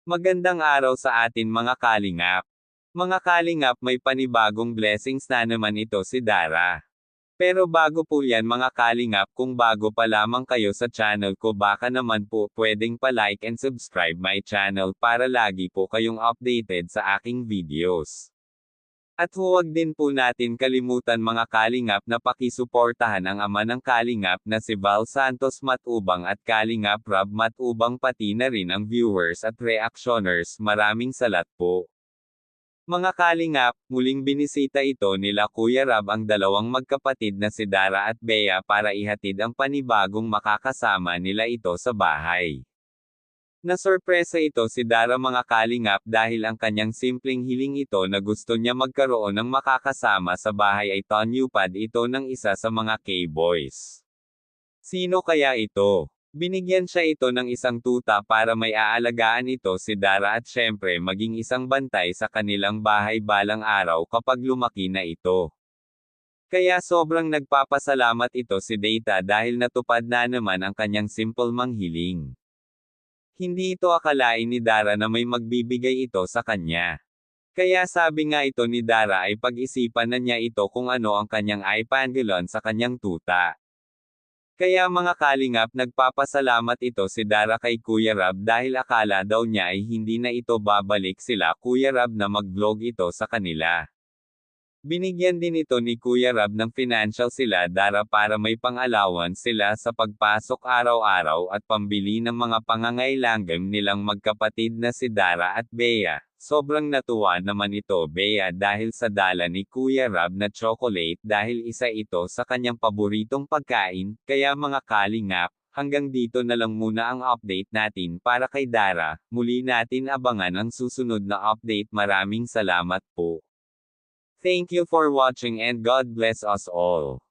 Magandang araw sa atin mga kalingap. Mga kalingap, may panibagong blessings na naman ito si Dara. Pero bago po yan mga kalingap, kung bago pa lamang kayo sa channel ko, baka naman po pwedeng pa-like and subscribe my channel para lagi po kayong updated sa aking videos. At huwag din po natin kalimutan mga kalingap na pakisuportahan ang ama ng kalingap na si Val Santos Matubang at Kalingap Rob Matubang, pati na rin ang viewers at reactioners. Maraming salat po. Mga kalingap, muling binisita ito nila Kuya Rob ang dalawang magkapatid na si Dara at Bea para ihatid ang panibagong makakasama nila ito sa bahay. Nasorpresa ito si Dara mga kalingap dahil ang kanyang simpleng hiling ito na gusto niya magkaroon ng makakasama sa bahay ay tanyupad ito ng isa sa mga K-boys. Sino kaya ito? Binigyan siya ito ng isang tuta para may aalagaan ito si Dara at syempre maging isang bantay sa kanilang bahay balang araw kapag lumaki na ito. Kaya sobrang nagpapasalamat ito si Data dahil natupad na naman ang kanyang simple manghiling. Hindi ito akalain ni Dara na may magbibigay ito sa kanya. Kaya sabi nga ito ni Dara ay pag-isipan na niya ito kung ano ang kanyang ipangilon sa kanyang tuta. Kaya mga kalingap, nagpapasalamat ito si Dara kay Kuya Rob dahil akala daw niya ay hindi na ito babalik sila Kuya Rob na mag-vlog ito sa kanila. Binigyan din ito ni Kuya Rob ng financial sila Dara para may pang-allowance sila sa pagpasok araw-araw at pambili ng mga pangangailangan nilang magkapatid na si Dara at Bea. Sobrang natuwa naman ito Bea dahil sa dala ni Kuya Rob na chocolate dahil isa ito sa kanyang paboritong pagkain. Kaya mga kalingap, hanggang dito na lang muna ang update natin para kay Dara. Muli natin abangan ang susunod na update. Maraming salamat po. Thank you for watching and God bless us all.